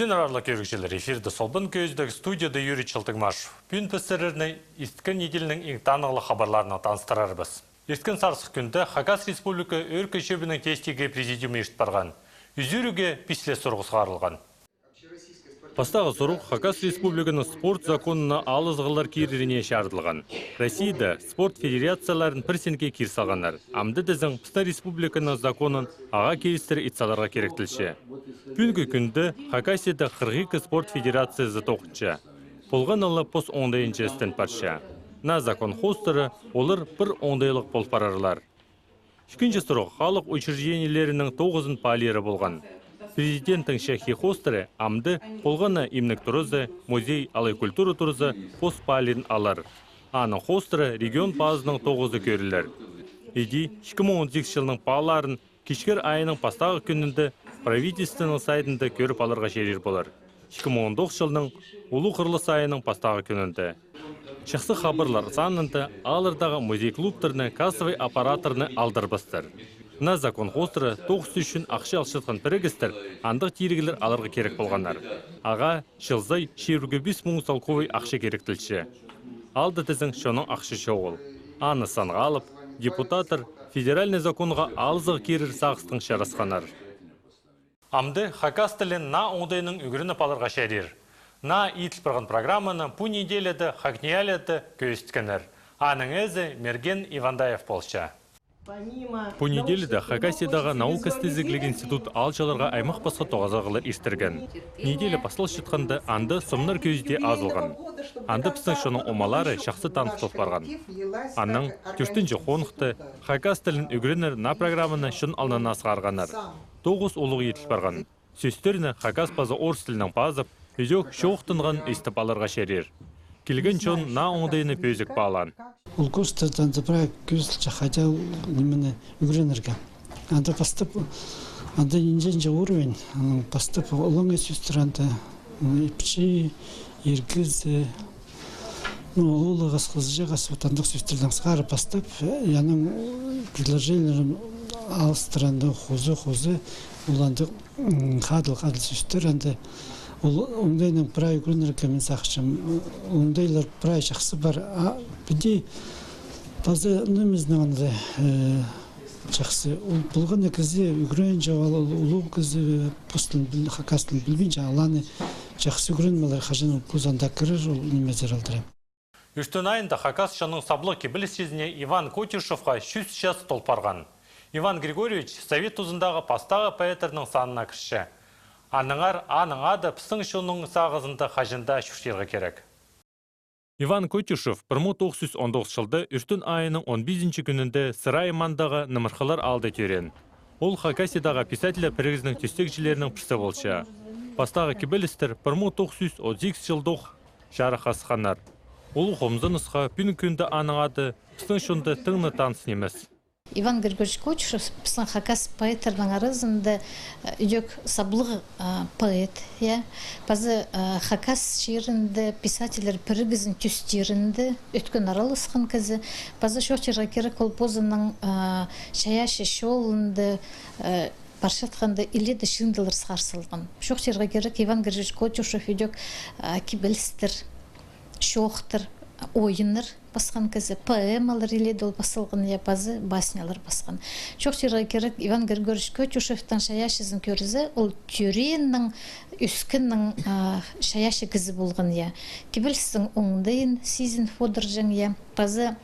Үйден арарлы көрікшілер эфирді солбын көздегі студияда Юрий Чылтыгмаш. Пүн пісіреріне істкен неделінің ең танығылы хабарларына таныстырарбыз. Есткен сарсық күнді Хакас Республика өр көшебінің тестеге президиумы ешт барған. Үзүріге писле сұрғыс қарылған. Пастағы сұрық Хакас Республиканың спорт законына алызғылар кереріне шардылған. Россияда спорт федерацияларын пірсенге кирсалғанар. Амды дізің Пыста Республиканың законын аға келістері итсаларға керектілші. Бүгінгі күнді Хакасияда 42 спорт федерациясы тоқынша. Болған алы пос оңдайыншы істен парша. На закон хостыры олар бір оңдайлық бол парарлар. Шкінші сұрық халық учреждениелерінің 9-ын палері болған. Президенттің шәхи хостыры амды болғаны имнік тұрызы, музей алай культура тұрызы пост палерін алар. Аның хостыры регион базының 9-ы көрілер. Еди 2018 жылының паларын кешкер айының пастағы күнінде правительственің сайтында көріп аларға шерер болар. 2019 жылының ұлы құрылыс айының пастағы күнінде. Шықсы хабарлар санында алырдағы музей клубтарыны кассовый аппараторыны алдырбастыр. На закон хостыры 9 үшін ақша алшытқан бірігістір андық тирегілер алырғы керек болғандар. Аға жылзай 25 мың салковый ақша керектілші. Алды тізің шоның ақшы шоғыл. Аны санға алып, депутатыр федеральный законға алызығы керір сағыстың шарасқанар. Амды Хакас тілін на оңдайының үгіріні палырға шәрер. На итіл бірған программаны бұ неделеді Хакниялеті көйісткенер. Аның әзі Мерген Ивандаев болша. Бұ неделеді Хакасиядағы наука стезіглік институт алшаларға аймақ басқа тоғазағылар естірген. Неделі басыл шытқанды анды сомнар көзде азылған. Анды пістің шоның омалары шақсы танықтық барған. Анның түрстінші қонықты Хакас тілін үгірінер на программаны шын алнана асқарғанар. 9 ұлығы етіл барған. Сөстеріні Хакас базы орыс тілінің базып, өзек шоқтынған істіп аларға шерер. Келген чон на оңдайыны пөзік балан. Ол көстірден проект көзілші хотел немені үгіренерге. Анда постып, анда инженже уровень, постып олыңы сөстіранды, ипчи, ергізі, олығы сқызы ғасыптандық сөстірден сқары постып, яның предложенияларын алыстыранды хузы, оланды қадыл сөстір, анда оңдайның прай күрінерге мен сақшым, оңдайлар прай жақсы бар. Біде тазы нөміздің аңды жақсы. Бұлғаны кізі үгірен жауалы, ұлу кізі постылын, хакастылын білбейінше аланы жақсы үгіренмелер қажының көзанда кірір, ол немезер алдырам. Үштін айында Хакас шаның саблы кебіліс сезіне Иван Котюшевқа 100 час толпарған. Иван Григорьевич совет ұзындағы пастағы поэтерінің санына кірші. Аныңар ады пыстың шоның сағызында қажында шүршерға керек. Иван Котюшев 1919 жылды үштін айының 15-ші күнінде сырай маңдағы нымырқылар алды төрен. Ол Хакасиядағы писателя прегізінің түстекшілерінің пісі болшы. Пастағы кебелістер 1938 жылдық жарық асқанар. Ол қомзы нұсқа бүн күнді аның ады пыстың шонды тыңны таныс немес. Иван Григорьевич Котюшев пысын Хакас поэтердің арызында үдек саблығы поэт. Базы Хакас шерінде писателер пірігізін түстерінде өткен аралысқан кізі. Базы шоқчарға керек ол позының шаяшы шолынды баршатқанды иледі шыңдылыр сқарсылған. Шоқчарға керек Иван Григорьевич Котюшев үдек кебелістір, шоқтыр, ойыныр басқан кізі, поэмалар еледі ол басылған, базы баснялар басқан. Шоқчарға керек Иван Григорьевич Котюшевтің шаяшызын көрізі, ол түреннің үскіннің шаяшы кізі болған. Кебелістің оңдайын сезін фодыр жың, базы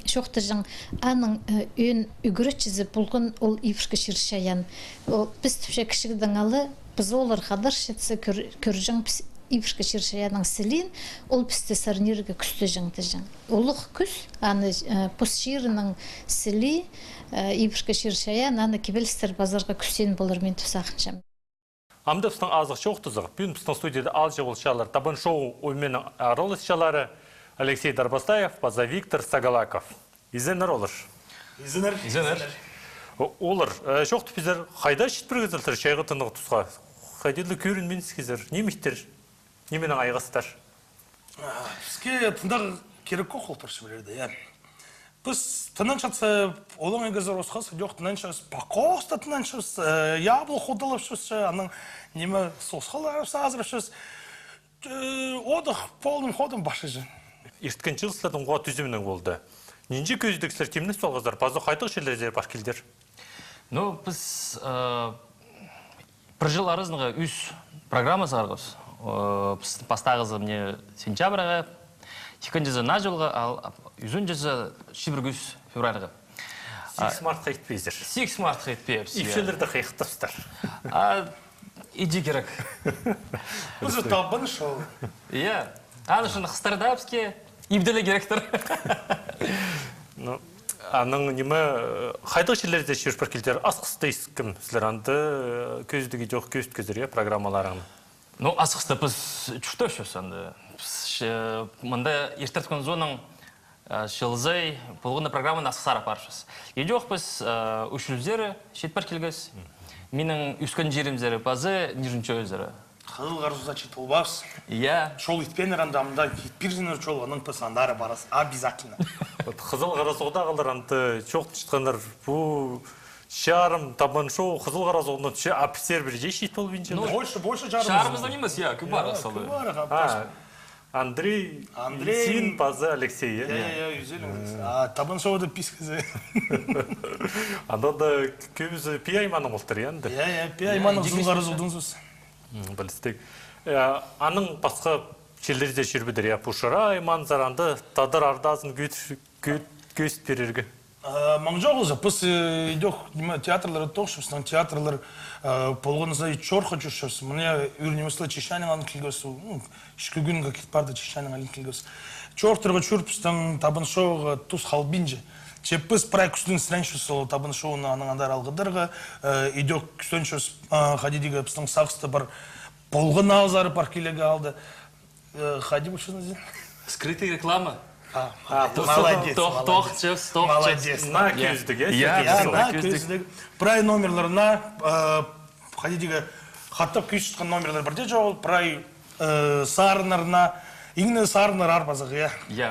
шоқты жың аның өн үгірітчізі болған ол ивіргі шыр шаян. Біз түпше кішігдің алы, біз олар қадар шетсі көржің ивіргі шыршаяның сілін, ол пісті сарнерге күсті жыңды жың. Олық күс, аны пұс шырының сілі, ивіргі шыршаян, аны кебелістер базарға күстен болыр мен тұсақыншам. Амды пістің азық шоқтызық, бүгін пістің студияда алжы болшалар, табын шоу ойменің арылысшалары Алексей Дарбастаев, база Виктор Сагалаков. Изенер олыр? Изенер. Олыр, шоқты пізер қайда шет біргізілтір шайғы тынығы тұсқа? Қайдерлі көрін мен сізгізір, неметтер? Неменің айғастар? Бізге тыңдағы керек қоқ ол першімелерді. Біз тынаншасы олың егізір осқасы, жоқ тынаншасы пақоста тынаншасы, яблы қодылыпшысы, аның немі сосқаларыпсы азырыпшысы, одық полным ходым башы жын. Ирткенчил сылардың оға түзімінің болды. Нинже көздіксілер кемні солғыздар, базы қайтық шелердер бар келдер? Ну, біз бір жыл арызынға үш программа сағарғыз. Біз пастағызы мне сентябрға, екінші жызы на жылға, ал үзін жызы 21 февральға. 6 март қайтпейздер. 6 март қайтпейбіз. Ипшелерді қайықтырсыздар. Иди керек. Бұзы табын шоу. Иә. Аны шыны қыстарда бізге ибделі керектір. Аның немі қайтық шелерде шерпір келдер, асқысты ескім сілер анды көздігі жоқ көзді көздер, программаларың. Ну, асқысты біз чүрті өші сәнді. Мұнда ертірткін зоның шылзай полғында программаны асқысар апаршыз. Едеуқ біз үшіліздері шетпір келгіз. Менің үскін жерімзері базы нижінші өзері. Қызыл қарызуда читылбас. Иә. Шол итпен рандамда итпиржінер жол, оның пысандары барас. Обязательно. Қызыл қарасуғда қалдар анты чоқ түшітқандар бұл шарым табан шоу қызыл қарасуғында түше аписер бір жеш ит болып бенчен. Больше жарымыз. Шарымызда немес, иә, көп бар асалы. Андрей, Син, Пазы, Алексей. Үзеліңіз. Табан шоуды пискізі. Анда да көбізі пи айманың ұлттыр енді. Пи айманың қызыл қарасудың сөз. Білістік. Аның басқа шелдерде жүрбедір, пұшыра айман заранды тадар ардазын көз берерге. Маңжоқ ұзы, біз идеқ театрлары тоқшымсынан театрлар полғыныза чорқа жүршірсі. Мұне үрнемесілі Чешанин алын келгесі, ішкі күнгі кет барды Чешанин алын келгесі. Чорқтырға жүрпістің табын шоуға тұз қалбинже. Чеппіз прай күстің сіреншісі ол табын шоуына аныңандар алғыдырға. Идеқ күстеншіс қадидегі біздің сақсты бар полғын ауызары бар келегі алды. Хади бұшыңыз ден? Скрытая реклама. Молодец. Молодец. На көздік, На көздік. Прай номерларына, қадидегі қаттап күй шыққан номерлар бірде жоғыл, прай сарынарына, еңіне сарынар арбазығы, иә. Иә,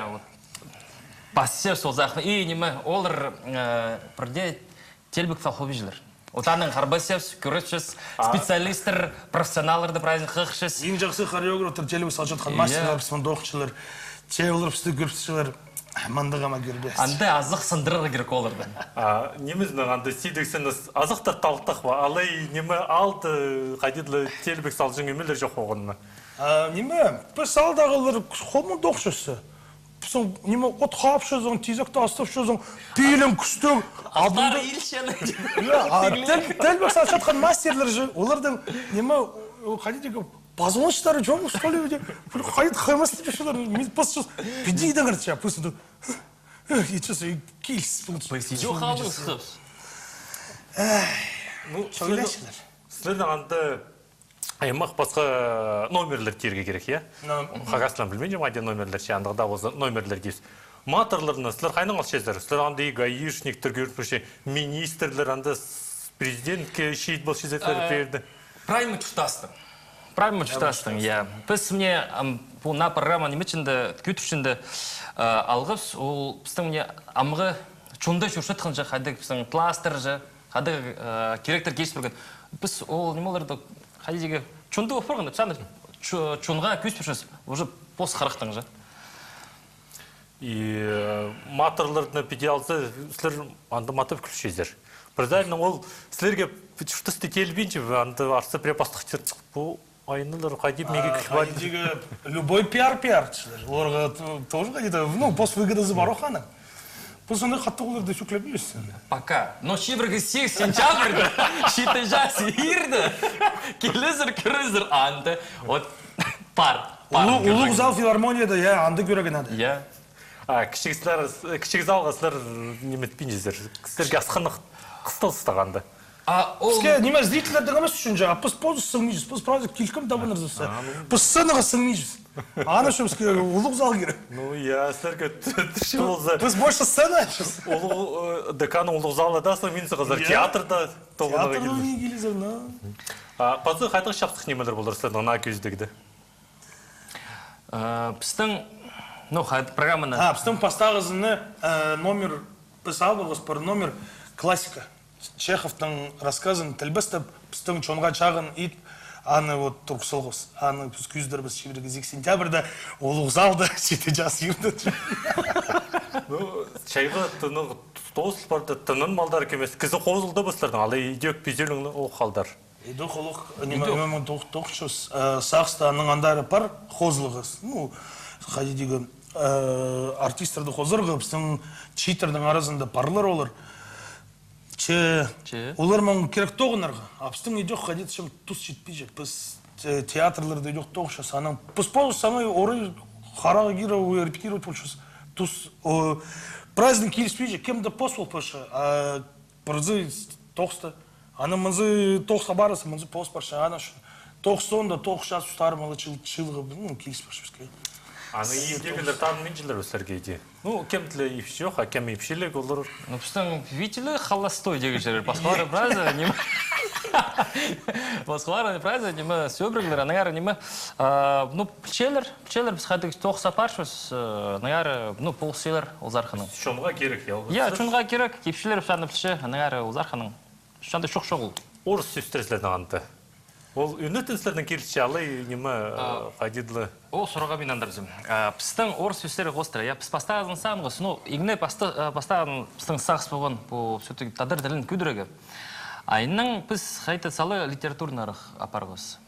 бассер сол зақын. И неме, олар бірде телбік фалховижілер. Отаның қарбасевс, көрітшіс, специалистер, профессионаларды праздник қықшіс. Ең жақсы хореографтар телбік салжатқан мастерлар, доқшылар, чеулар, көрпісшілер, мандығама көрбес. Анда азық сындырыр керек оларды. Неміздің анда сейдексіңіз азықтар талтық ба, алай неме алды қадидлы телбік салжың өмелер жоқ оғынны? Неме, біз салдағылар қолмын доқшысы. Біздің неме от қапшызың, тезекті астыпшызың, пейлің күстің. Алтары елшені. Телбік салжатқан мастерлер жы, олардың неме, қадидегі позвоночтары жоқ, что ли, қайыт қаймас депешілер, мен пұсшыз, пиди едіңір, пұсшыз, етшіз, кейс. Жоқ қалдыңыз. Сөйлешілер. Сілердің анды аймақ басқа номерлер терге керек, е? Қағасылан білмеймін, айден номерлер ше, андығда осы номерлер кейс. Матырларына, сілер қайның алшезер? Сілер аңды гаишниктер көріппіше, министрлер, анды президентке шейт бұл шезетлері берді. Правильно чутастым. Правильно чутастым, я. Біз мне на программа немечінде, көтіршінде алғыз, ол біздің мне амғы чонда жүршетқын жа, қадық біздің кластер жа, қадық керектер кеш бірген. Біз ол немелерді қадеге чонда өп бірген, чонға көз біршіз, уже пос қарықтың жа. Матырларына педиалсы, сілер анды матып күлшезер. Бірдайының ол сілерге шүртісті телбейінші, анды арсы препастық бұл айнылар қадеп меге күхвады. Қадидегі любой пиар-пиарчылар. Оларға тоже қадиді, пос выгодазы бар оқаны. Бұл сондай қатты оларды шүклеп үйесін. Пока. Но шибіргі 8 сентябрьді, шиты жас ерді, келізір, көрізір анды. Вот пар. Ұлық зал филармонияда, анды көреген ады. Иә. Кішік залға сілер неметпейінжіздер. Сілерге асқанық қыстыл-сыстағанды. Бізге неме зрителердің емес үшін жаға, біз позы сыңмейжіз, біз праздник келкім табынырзысы. Біз сценаға сыңмейжіз. Аны үшін бізге ұлық зал керек. Ну, я сілерге түрші болса. Біз больше сцена ашыз. Деканы ұлық залы да, мен сығыздар театрда тоғынаға келді. Театрда не келізір, на? Пазы қайтық шапсық немелер болыр сілердің на көздегді? Біздің Ну, программаны. Біздің поставызыны номер, біз албығыз бір номер классика. Чеховтың рассказын тілбістіп, біздің чонға чағын ит, аны вот тұрқсылғыз. Аны біз күздер біз шебіргізік сентябрьда олық залды сеті жас ерді. Чайға тының тоғыз барды тынын малдар кемес. Кізі қозылды бұстырдың, алы идек безеліңні ол қалдар. Идек олық, немемен тоқшыз, сақстаның андары пар қозылығыз. Ну, қадидегі артистерді қозырғы, біздің читердің арасында парлар олар. Олар мәң керек тоғынарға. Апстың идек қадид шым тұс жетпейже. Біз театрларды идек тоғышыз. Біз полыз самай орай қарағы кері репетировать болшыз. Тұс праздник келіспейже. Кемді пос ол пашы. Бірзі тоқсты. Аны мұнзы тоқса барысы, мұнзы пос баршы. Аны шын. Тоқсонда тоқшас ұстармалы чылғы келіспейж бізге. Аны егелер тағын мен жылдар өсірге еді. Ну, кемтілі епші жоқ, а кем епшілік олар. Ну, біздің видели холостой деген жер. Басқалары біразы неме. Басқалары біразы неме сөбіргілер. Анағары неме. Ну, пчелер біз қадық тоқса паршыз. Анағары, ну, полселер олзарқының. Шонға керек, я. Я, шонға керек. Кепшілер біштанды пче. Анағары олзарқының. Шонда шоқ-шоғыл. Орыс сөстерслердің анты. Ол үнетінсілердің керісі алы немі қадидлы. Ол сұраға мен андырзым. Пістің орыс сөстері қостыры. Біз пастағызын сағын ғыз. Ну, игне пастағын пістің сағыз болған бұл сөтігі тадыр ділін күдірігі. Айының біз қайты салы литературнарық апарғыз.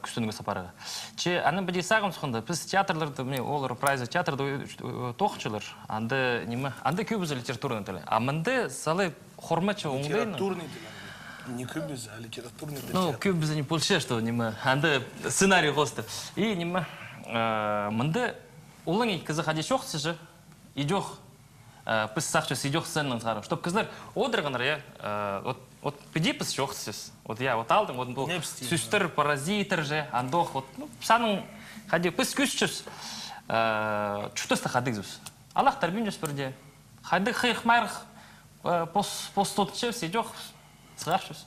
Күстінігі сапарығы. Че, әнің бәдей сағым сұқынды. Біз театрларды, олар прайзы театрды тоқчылыр. Анды көбізі литературны тілі. А мінді салы хормачы оңдайны. Литературный тілі. Не көбіз, а литературный тілі. Ну, көбізі не польше, что анды сценарий қосты. И мінді олың кізі қаде шоқсы жы, идех, піс сақчыз идех сценның сағарым. Чтоб кізлер одырғаныр, вот пиди піс шоқсыз. Вот я вот алдым, вот бұл сүстір, паразитір же, андох, вот саның қаде піс күшчіз, чүтісті қадық зүз. Аллах тарбин жүз бірде. Қадық қиық майрық, постотчыз, идех, сығаршыз.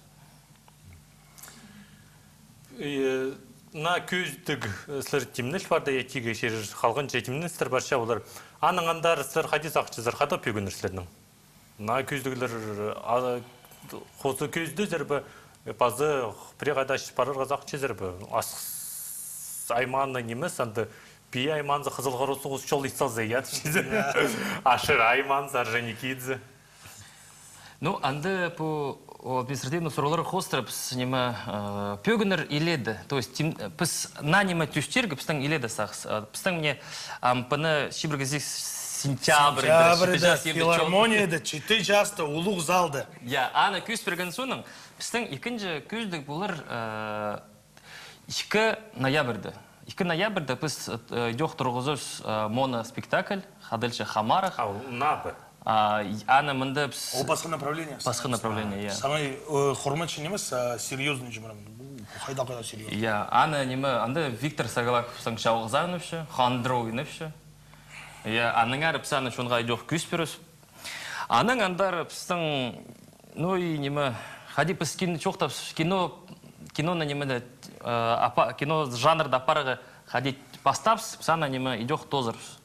На көздік сілер темніл барды етігі шерір қалғын жетімнің сілер барша олар. Аныңандар сілер қадис ақчызыр қадап пегінір сілердің. На көздігілер қосы көзді зірбі базы преғадаш парырғаз ақчы зірбі. Айманы немес, анды бей айманзы қызылғар осығыз шол исалзы ят. Ашыр айманзы аржаны кейдзі. Ну, анды по административный суролар хострып с ними пёгнер иледы, то есть пс нанима тюштирг пстан иледы сахс, пстан мне пана шибргазик сентябрь филармонияда читы часто улуг залды. Я ана күз пергансуның пстан икинче күздік булар 2 ноябрьда. 2 ноябрьда пс идёх тургузус моноспектакль хадылчы Хамарах. Набы. Ана мында О басқа направление. Басқа направление, я. Самый хормачы немес, а серьезный жемрам. Хайда серьезный. Я ана неме, анда Виктор Сагалак Санкшаугзановшы, Хандроуиновшы. Я аныңар псаны шонға идёх күсперус. Аның андар пстың, ну и неме, хади пс чоқтап кино на неме кино жанрда апарығы хади постапс, псана неме идёх тозырс.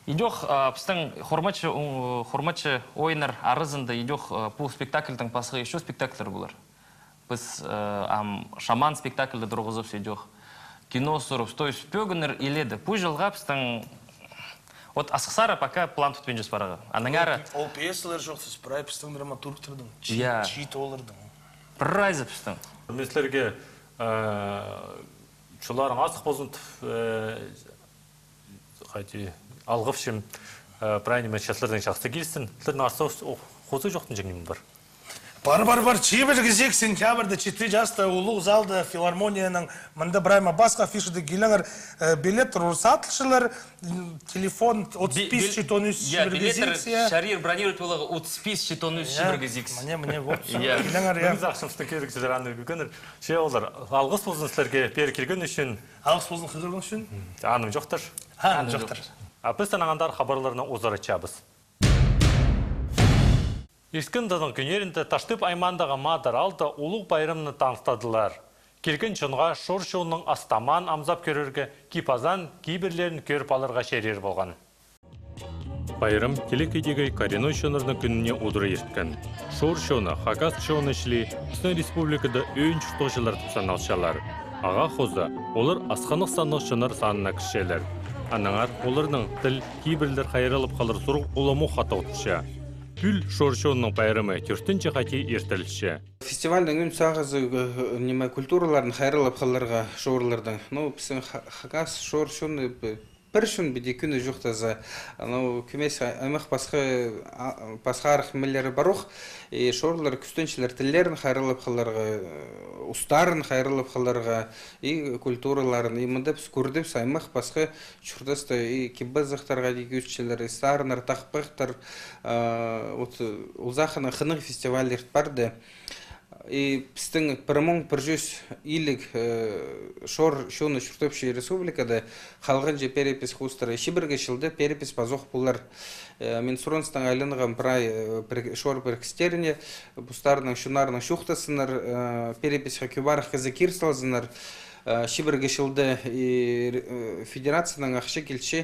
Идёх пстың хормачы ойнар арызында идёх бұл спектакльдің пасығы еще спектакльдер бұлар. Біз шаман спектакльді дұрғызып идёх. Кино сұрып, то есть пөгінер иледі. Бұл жылға пстың вот асықсары пока план тұтпен жүз параға. Аныңары... Ол пьесалар жоқсыз, прай пстың драматургтердің, чит олардың. Прайзы пстың. Меслерге чуларың асық болсын алғыпшым правильно шатлардың шақсы келсін. Тілердің арсы қозы жоқтың жеңнің бар. Бар. Чебіргізек сентябрьда читы жасты улуг залды филармонияның мында брайма басқа афишады келіңір билет рұсатылшылар, телефон 35 читоныз шибіргізексия. Шарир бронирует олығы 35 читоныз шибіргізекс. Мне вот. Келіңір, Бүгіз ақшымсты керек жүзір аны бүгінір. Олар, алғыс болсын сілерге пері келген үшін. Алғыс болсын қығырған үшін? Аным жоқтар. Жоқтар. Біз танағандар хабарларына озары чабыз. Искіндінің күнерінде Таштып аймандағы мадар алды ұлық байрымны таныстадылар. Келген чынға шор шоуының астаман амзап көрерге кипазан кейбірлерін көріп алырға шерер болған. Байрам телекейдегі Кариной шонырны күніне удыры ерткен. Шор шоуны, Хакас шоуны ішілі Үстін республикада өйін чүртіғшылар тұпсан алшалар. Аға қозы, олар асқанық санық шыныр санына кішелер. Анаңар, оларының тіл кейбірлер қайрылып қалыр сұрық оламу қата ұтыша. Күл шор шоуының байрамы түртінші қати ертіліші. Фестивальдің үн сағызы культураларын қайрылып қаларға шоурлардың. Біздің Хакас шор шоуны бір шын біде күні жоқтазы. Көмес аймақ басқа арқымелері баруқ. Шоурлар күстеншілер тілдерін қайрылып қаларға, ұстарын қайрылып қаларға, культураларын. Мұнда біз көрдіп аймақ басқа шұрдасты кебазықтарға дегюшчілер, старынар, тақпықтар, ұлзақына қының фестивалер барды. Біздің 1100 илік шор шоуны шүртөпші республикада қалған же перепис хустары шибірге шылды перепис базоқ бұлар. Мен сұраныстың айлынған шор біркістеріне бұстарының шунарының шуқтасынар переписқа күбарық қызы кирсалзынар шибірге шылды федерацияның ақшы келші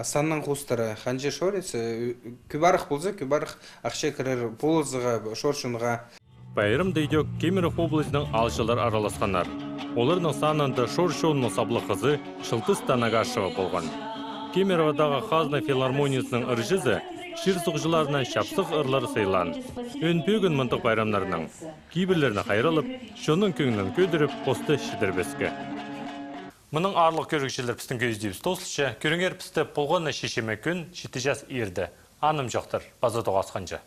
санның хустары қанжы шорец күбарық бұлзы күбарық ақшы кірер болызыға шор шунға. Байрам дейдек Кемерово облысының алшылар араласқанар. Оларының санында шор шоуының саблы қызы Шылтыс Танагашева болған. Кемеровадағы Хазна филармониясының ыржызы шир сұғжыларынан шапсық ырлары сыйлан. Өн пөгін мұнтық байрамларының кейбірлеріне қайрылып, шоның көңінің көдіріп, посты шидірбеске. Мұның арлық көрікшілер пістің көздейбіз тосылшы, көріңер пісті полғаны шешеме күн шетежас ерді. Аным жоқтыр, базы тоғасқанжа.